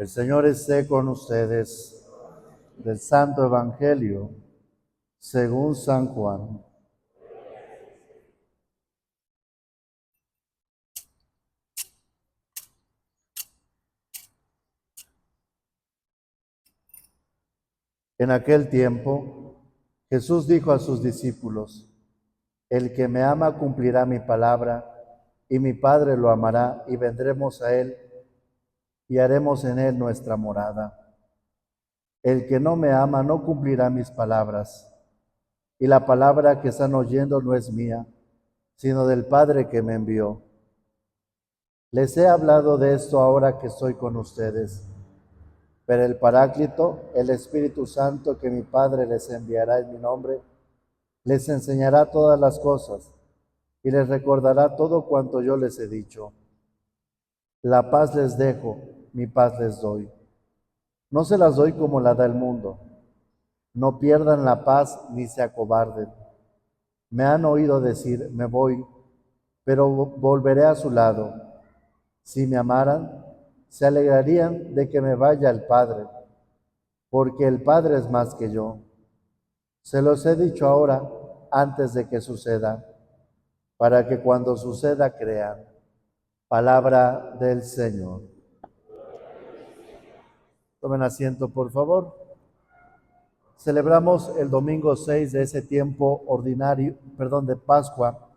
El Señor esté con ustedes. Del Santo Evangelio según San Juan. En aquel tiempo, Jesús dijo a sus discípulos: El que me ama cumplirá mi palabra, y mi Padre lo amará, y vendremos a él, y haremos en él nuestra morada. El que no me ama no cumplirá mis palabras, y la palabra que están oyendo no es mía, sino del Padre que me envió. Les he hablado de esto ahora que estoy con ustedes, pero el Paráclito, el Espíritu Santo que mi Padre les enviará en mi nombre, les enseñará todas las cosas y les recordará todo cuanto yo les he dicho. La paz les dejo, mi paz les doy. No se las doy como la da el mundo. No pierdan la paz ni se acobarden. Me han oído decir, me voy, pero volveré a su lado. Si me amaran, se alegrarían de que me vaya el Padre, porque el Padre es más que yo. Se los he dicho ahora antes de que suceda, para que cuando suceda crean. Palabra del Señor. Tomen asiento, por favor. Celebramos el domingo 6 de ese tiempo ordinario, de Pascua,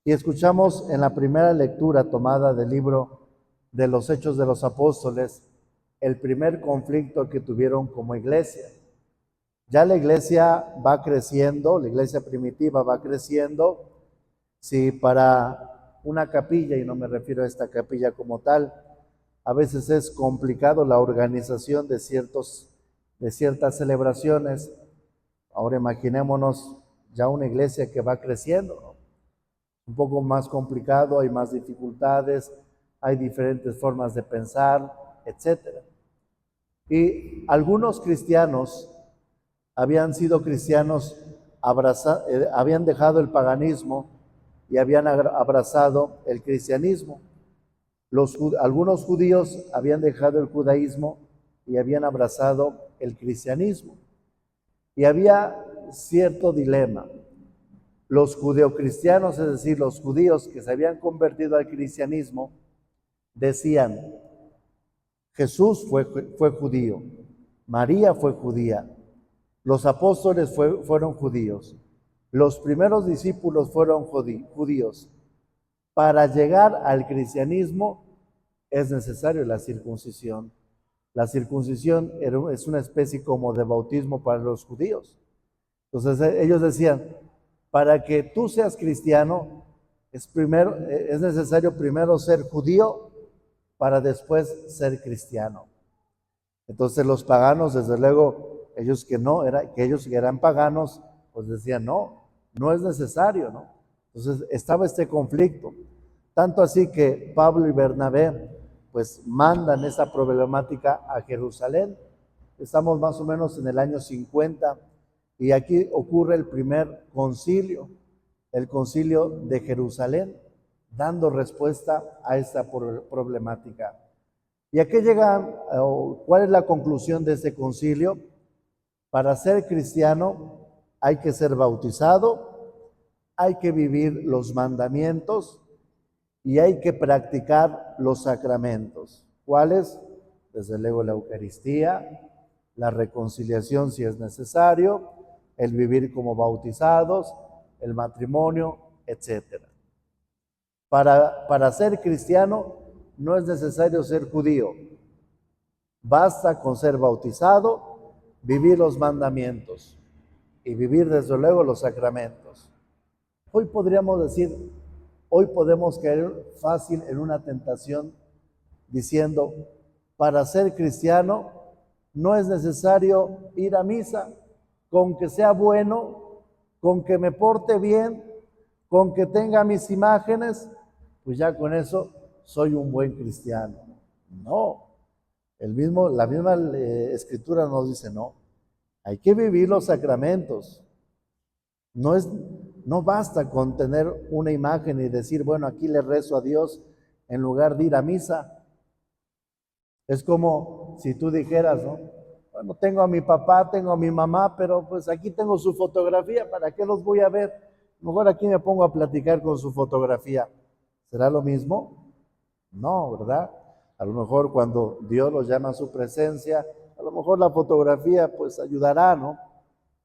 y escuchamos en la primera lectura tomada del libro de los Hechos de los Apóstoles el primer conflicto que tuvieron como iglesia. Ya la iglesia va creciendo, la iglesia primitiva va creciendo. Si para una capilla, y no me refiero a esta capilla como tal, a veces es complicado la organización de ciertas celebraciones, ahora imaginémonos ya una iglesia que va creciendo, ¿no? Un poco más complicado, hay más dificultades, hay diferentes formas de pensar, etc. Y algunos cristianos habían sido cristianos, habían dejado el paganismo y habían abrazado el cristianismo. Algunos judíos habían dejado el judaísmo y habían abrazado el cristianismo. Y había cierto dilema. Los judeocristianos, es decir, los judíos que se habían convertido al cristianismo, decían: Jesús fue judío, María fue judía, los apóstoles fueron judíos, los primeros discípulos fueron judíos. Para llegar al cristianismo es necesario la circuncisión. La circuncisión es una especie como de bautismo para los judíos. Entonces ellos decían, para que tú seas cristiano, es necesario primero ser judío para después ser cristiano. Entonces los paganos, desde luego, ellos que eran paganos, pues decían, no es necesario, ¿no? Entonces estaba este conflicto. Tanto así que Pablo y Bernabé pues mandan esa problemática a Jerusalén. Estamos más o menos en el año 50 y aquí ocurre el primer concilio, el concilio de Jerusalén, dando respuesta a esta problemática. ¿Y a qué llegan? ¿Cuál es la conclusión de este concilio? Para ser cristiano hay que ser bautizado, hay que vivir los mandamientos y hay que practicar los sacramentos. ¿Cuáles? Desde luego la Eucaristía, la reconciliación si es necesario, el vivir como bautizados, el matrimonio, etc. Para ser cristiano no es necesario ser judío. Basta con ser bautizado, vivir los mandamientos y vivir desde luego los sacramentos. Hoy podemos caer fácil en una tentación diciendo, para ser cristiano no es necesario ir a misa, con que sea bueno, con que me porte bien, con que tenga mis imágenes, pues ya con eso soy un buen cristiano. No, la misma escritura nos dice, no, hay que vivir los sacramentos. No basta con tener una imagen y decir, bueno, aquí le rezo a Dios en lugar de ir a misa. Es como si tú dijeras, ¿no? Bueno, tengo a mi papá, tengo a mi mamá, pero pues aquí tengo su fotografía, ¿para qué los voy a ver? Mejor aquí me pongo a platicar con su fotografía. ¿Será lo mismo? No, ¿verdad? A lo mejor cuando Dios los llama a su presencia, a lo mejor la fotografía pues ayudará, ¿no?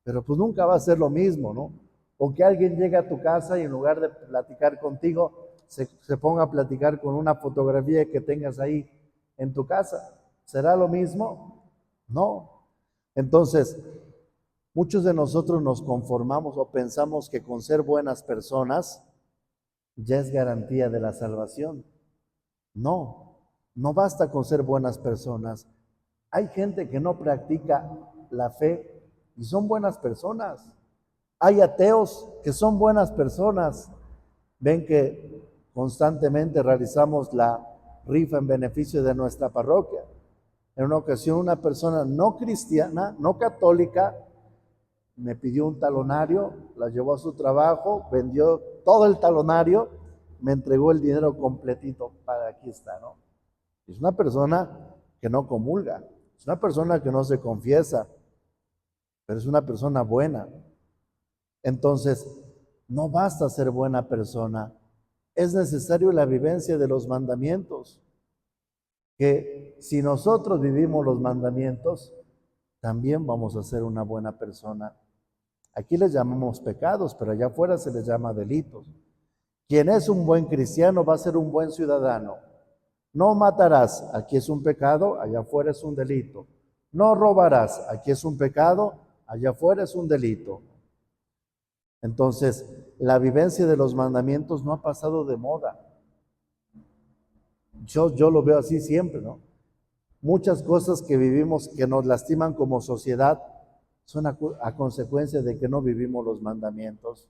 Pero pues nunca va a ser lo mismo, ¿no? O que alguien llegue a tu casa y en lugar de platicar contigo, se ponga a platicar con una fotografía que tengas ahí en tu casa. ¿Será lo mismo? No. Entonces, muchos de nosotros nos conformamos o pensamos que con ser buenas personas ya es garantía de la salvación. No, no basta con ser buenas personas. Hay gente que no practica la fe y son buenas personas. Hay ateos que son buenas personas. Ven que constantemente realizamos la rifa en beneficio de nuestra parroquia. En una ocasión una persona no cristiana, no católica, me pidió un talonario, la llevó a su trabajo, vendió todo el talonario, me entregó el dinero completito para aquí está, ¿no? Es una persona que no comulga, es una persona que no se confiesa, pero es una persona buena. Entonces, no basta ser buena persona, es necesario la vivencia de los mandamientos, que si nosotros vivimos los mandamientos, también vamos a ser una buena persona. Aquí les llamamos pecados, pero allá afuera se les llama delitos. Quien es un buen cristiano va a ser un buen ciudadano. No matarás, aquí es un pecado, allá afuera es un delito. No robarás, aquí es un pecado, allá afuera es un delito. Entonces, la vivencia de los mandamientos no ha pasado de moda. Yo lo veo así siempre, ¿no? Muchas cosas que vivimos que nos lastiman como sociedad son a consecuencia de que no vivimos los mandamientos.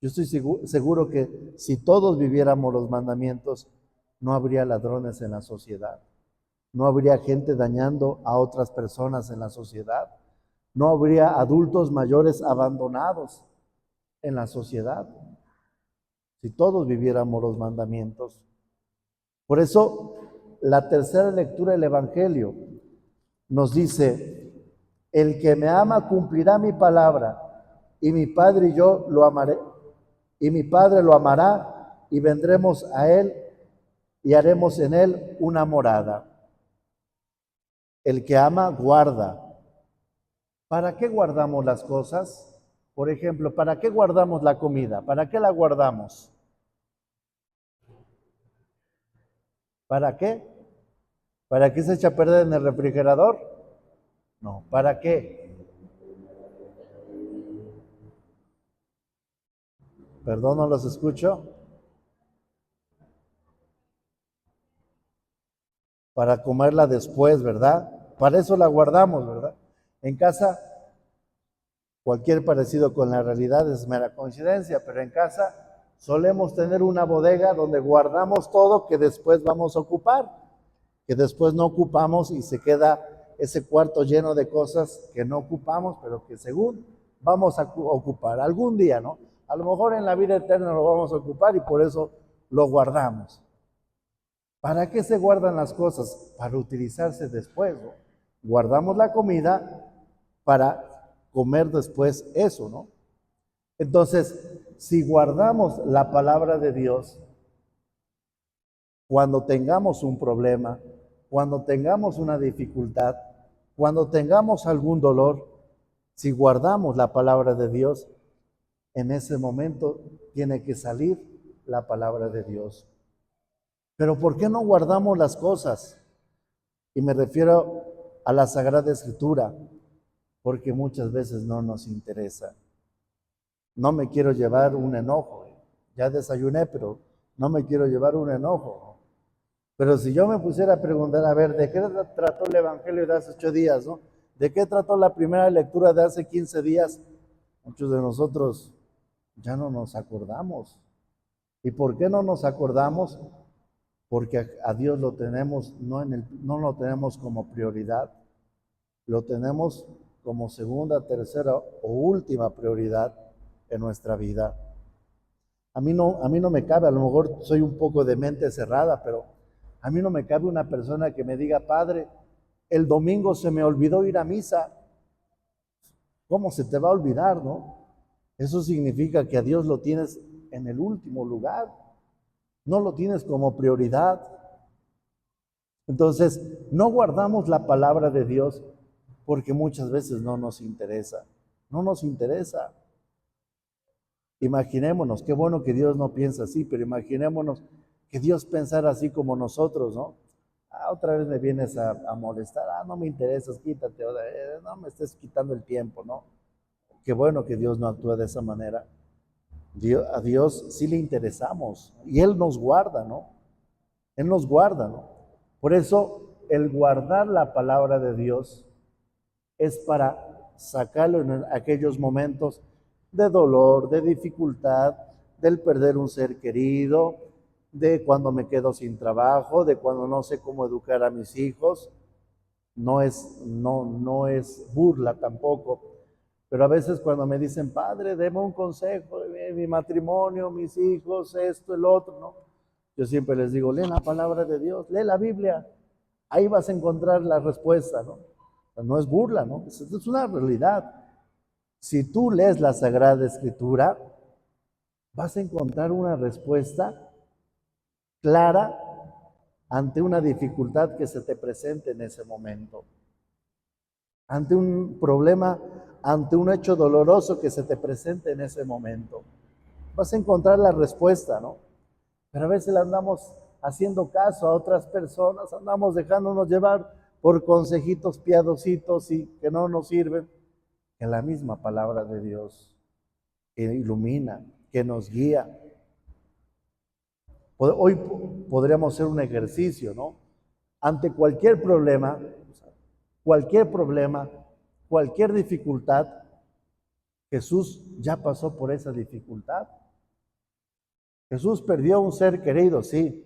Yo estoy seguro que si todos viviéramos los mandamientos, no habría ladrones en la sociedad, no habría gente dañando a otras personas en la sociedad, no habría adultos mayores abandonados en la sociedad, si todos viviéramos los mandamientos. Por eso, la tercera lectura del Evangelio nos dice: el que me ama cumplirá mi palabra, y mi Padre y yo lo amaré, y mi Padre lo amará, y vendremos a él y haremos en él una morada. El que ama guarda. ¿Para qué guardamos las cosas? Por ejemplo, ¿para qué guardamos la comida? ¿Para qué la guardamos? ¿Para qué? ¿Para qué se echa a perder en el refrigerador? No, ¿para qué? Perdón, no los escucho. Para comerla después, ¿verdad? Para eso la guardamos, ¿verdad? En casa, cualquier parecido con la realidad es mera coincidencia, pero en casa solemos tener una bodega donde guardamos todo que después vamos a ocupar, que después no ocupamos y se queda ese cuarto lleno de cosas que no ocupamos, pero que según vamos a ocupar algún día, ¿no? A lo mejor en la vida eterna lo vamos a ocupar y por eso lo guardamos. ¿Para qué se guardan las cosas? Para utilizarse después, ¿no? Guardamos la comida para comer después eso, ¿no? Entonces, si guardamos la palabra de Dios, cuando tengamos un problema, cuando tengamos una dificultad, cuando tengamos algún dolor, si guardamos la palabra de Dios, en ese momento tiene que salir la palabra de Dios. Pero ¿por qué no guardamos las cosas? Y me refiero a la Sagrada Escritura, porque muchas veces no nos interesa. No me quiero llevar un enojo. Ya desayuné, pero no me quiero llevar un enojo. Pero si yo me pusiera a preguntar, a ver, ¿de qué trató el Evangelio de hace 8 días, no? ¿De qué trató la primera lectura de hace 15 días? Muchos de nosotros ya no nos acordamos. ¿Y por qué no nos acordamos? Porque a Dios lo tenemos, no lo tenemos como prioridad, lo tenemos como segunda, tercera o última prioridad en nuestra vida. A mí no me cabe, a lo mejor soy un poco de mente cerrada, pero a mí no me cabe una persona que me diga: Padre, El domingo se me olvidó ir a misa. ¿Cómo se te va a olvidar, no? Eso significa que a Dios lo tienes en el último lugar. No lo tienes como prioridad. Entonces, no guardamos la palabra de Dios porque muchas veces no nos interesa. No nos interesa. Imaginémonos, qué bueno que Dios no piensa así, pero imaginémonos que Dios pensara así como nosotros, ¿no? Otra vez me vienes a molestar, no me interesas, quítate, no me estés quitando el tiempo, ¿no? Qué bueno que Dios no actúe de esa manera. A Dios sí le interesamos y Él nos guarda, ¿no? Él nos guarda, ¿no? Por eso el guardar la palabra de Dios es para sacarlo en aquellos momentos de dolor, de dificultad, del perder un ser querido, de cuando me quedo sin trabajo, de cuando no sé cómo educar a mis hijos. No es burla tampoco, pero a veces cuando me dicen, padre, deme un consejo de mi matrimonio, mis hijos, esto, el otro, ¿no? Yo siempre les digo, lee la palabra de Dios, lee la Biblia, ahí vas a encontrar la respuesta, ¿no? No es burla, ¿no? Es una realidad. Si tú lees la Sagrada Escritura, vas a encontrar una respuesta clara ante una dificultad que se te presente en ese momento, ante un problema, ante un hecho doloroso que se te presente en ese momento. Vas a encontrar la respuesta, ¿no? Pero a veces le andamos haciendo caso a otras personas, andamos dejándonos llevar por consejitos piadositos y que no nos sirven, que la misma palabra de Dios que ilumina, que nos guía. Hoy podríamos hacer un ejercicio, ¿no? Ante cualquier problema, cualquier dificultad, Jesús ya pasó por esa dificultad. Jesús perdió un ser querido, sí,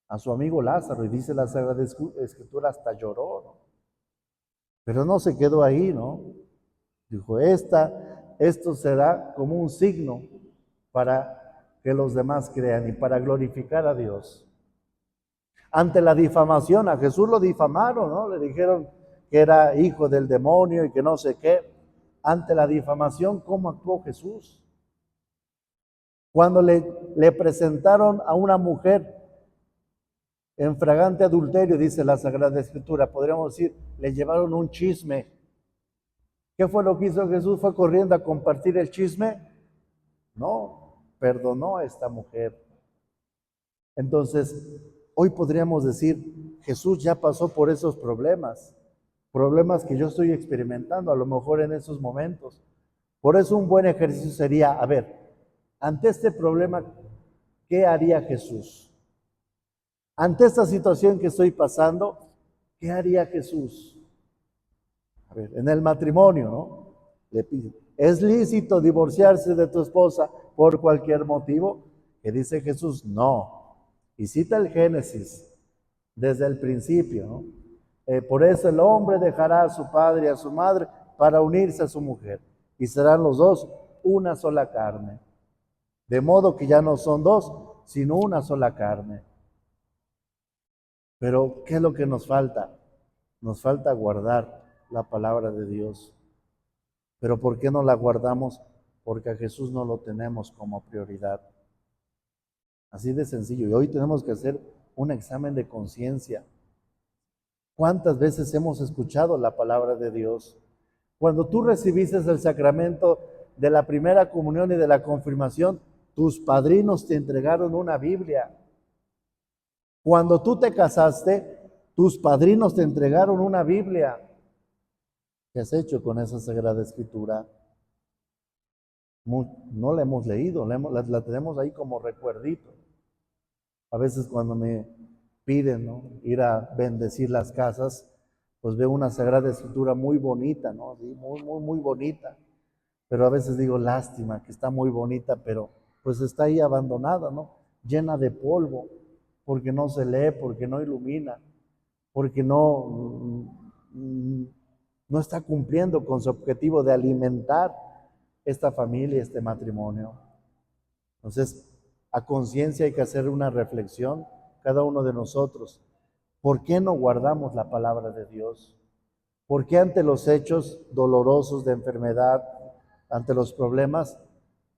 a su amigo Lázaro, y dice la Sagrada Escritura, hasta lloró, ¿no? Pero no se quedó ahí, ¿no? Dijo, esto será como un signo para que los demás crean y para glorificar a Dios. Ante la difamación, a Jesús lo difamaron, ¿no? Le dijeron que era hijo del demonio y que no sé qué. Ante la difamación, ¿cómo actuó Jesús? Cuando le presentaron a una mujer en fragante adulterio, dice la Sagrada Escritura, podríamos decir, le llevaron un chisme. ¿Qué fue lo que hizo Jesús? ¿Fue corriendo a compartir el chisme? No, perdonó a esta mujer. Entonces, hoy podríamos decir, Jesús ya pasó por esos problemas que yo estoy experimentando a lo mejor en esos momentos. Por eso un buen ejercicio sería, a ver, ante este problema, ¿qué haría Jesús? Ante esta situación que estoy pasando, ¿qué haría Jesús? A ver, en el matrimonio, ¿no? Le pide, ¿es lícito divorciarse de tu esposa por cualquier motivo? ¿Qué dice Jesús? No. Y cita el Génesis desde el principio, ¿no? Por eso el hombre dejará a su padre y a su madre para unirse a su mujer, y serán los dos una sola carne. De modo que ya no son dos, sino una sola carne. Pero, ¿qué es lo que nos falta? Nos falta guardar la palabra de Dios. Pero ¿por qué no la guardamos? Porque a Jesús no lo tenemos como prioridad. Así de sencillo. Y hoy tenemos que hacer un examen de conciencia. ¿Cuántas veces hemos escuchado la palabra de Dios? Cuando tú recibiste el sacramento de la primera comunión y de la confirmación, tus padrinos te entregaron una Biblia. Cuando tú te casaste, tus padrinos te entregaron una Biblia. ¿Qué has hecho con esa Sagrada Escritura? No la hemos leído, la tenemos ahí como recuerdito. A veces cuando me piden, ¿no?, ir a bendecir las casas, pues veo una Sagrada Escritura muy bonita, ¿no? Sí, muy bonita. Pero a veces digo, lástima, que está muy bonita, pero pues está ahí abandonada, ¿no? Llena de polvo, porque no se lee, porque no ilumina, porque no está cumpliendo con su objetivo de alimentar esta familia, este matrimonio. Entonces, a conciencia hay que hacer una reflexión, cada uno de nosotros. ¿Por qué no guardamos la palabra de Dios? ¿Por qué ante los hechos dolorosos de enfermedad, ante los problemas,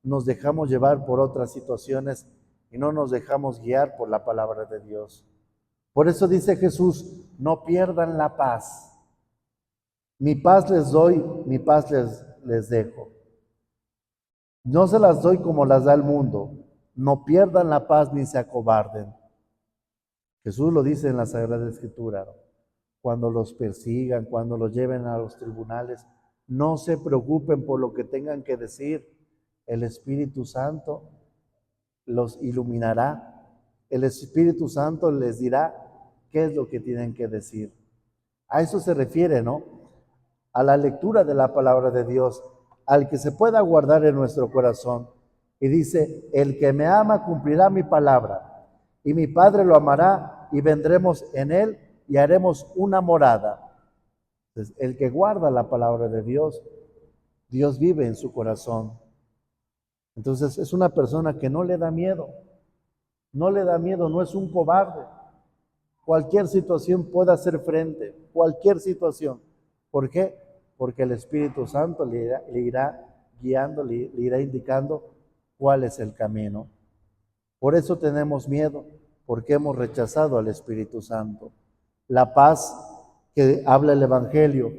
nos dejamos llevar por otras situaciones y no nos dejamos guiar por la palabra de Dios? Por eso dice Jesús, no pierdan la paz. Mi paz les doy, mi paz les dejo. No se las doy como las da el mundo. No pierdan la paz ni se acobarden. Jesús lo dice en la Sagrada Escritura. Cuando los persigan, cuando los lleven a los tribunales, no se preocupen por lo que tengan que decir. El Espíritu Santo los iluminará. El Espíritu Santo les dirá qué es lo que tienen que decir. A eso se refiere, ¿no? A la lectura de la palabra de Dios, al que se pueda guardar en nuestro corazón. Y dice, el que me ama cumplirá mi palabra, y mi Padre lo amará, y vendremos en él y haremos una morada. Entonces, el que guarda la palabra de Dios, Dios vive en su corazón. Entonces es una persona que no le da miedo, no es un cobarde. Cualquier situación puede hacer frente, cualquier situación. ¿Por qué? Porque el Espíritu Santo le irá guiando, le irá indicando cuál es el camino. Por eso tenemos miedo, porque hemos rechazado al Espíritu Santo. La paz que habla el Evangelio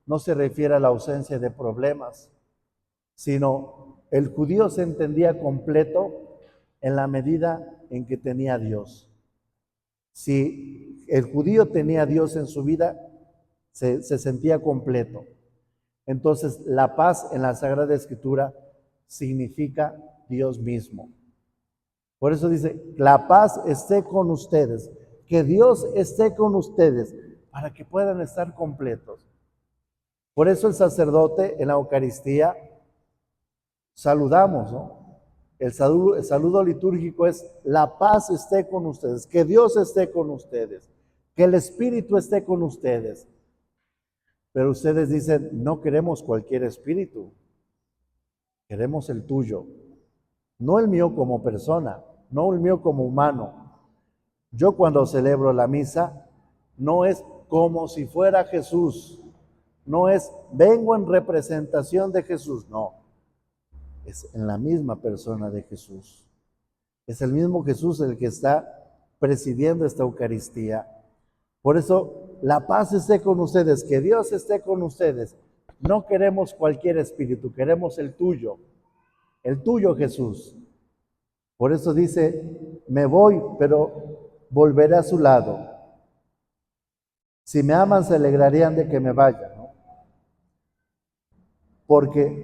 no se refiere a la ausencia de problemas, sino el judío se entendía completo en la medida en que tenía a Dios. Si el judío tenía a Dios en su vida, se sentía completo. Entonces, la paz en la Sagrada Escritura significa Dios mismo. Por eso dice, la paz esté con ustedes, que Dios esté con ustedes, para que puedan estar completos. Por eso el sacerdote en la Eucaristía saludamos, ¿no? El saludo litúrgico es, la paz esté con ustedes, que Dios esté con ustedes, que el Espíritu esté con ustedes. Pero ustedes dicen, no queremos cualquier espíritu, queremos el tuyo. No el mío como persona, no el mío como humano. Yo cuando celebro la misa, no es como si fuera Jesús, no es vengo en representación de Jesús, no. Es en la misma persona de Jesús. Es el mismo Jesús el que está presidiendo esta Eucaristía. Por eso, la paz esté con ustedes, que Dios esté con ustedes. No queremos cualquier espíritu, queremos el tuyo Jesús. Por eso dice, me voy, pero volveré a su lado. Si me aman, se alegrarían de que me vaya, ¿no?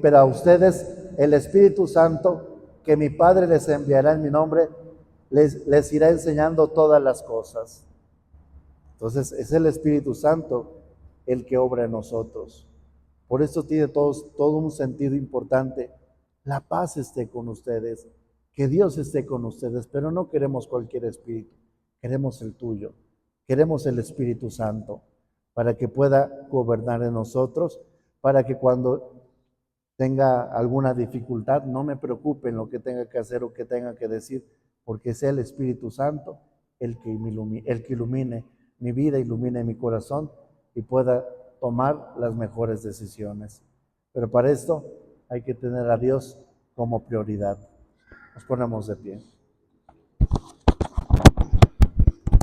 Pero a ustedes, el Espíritu Santo, que mi Padre les enviará en mi nombre, les irá enseñando todas las cosas. Entonces, es el Espíritu Santo el que obra en nosotros. Por eso tiene todo un sentido importante. La paz esté con ustedes, que Dios esté con ustedes, pero no queremos cualquier espíritu, queremos el tuyo, queremos el Espíritu Santo, para que pueda gobernar en nosotros, para que cuando tenga alguna dificultad no me preocupe en lo que tenga que hacer o que tenga que decir, porque sea el Espíritu Santo el que ilumine mi vida, ilumine mi corazón y pueda tomar las mejores decisiones. Pero para esto hay que tener a Dios como prioridad. Nos ponemos de pie.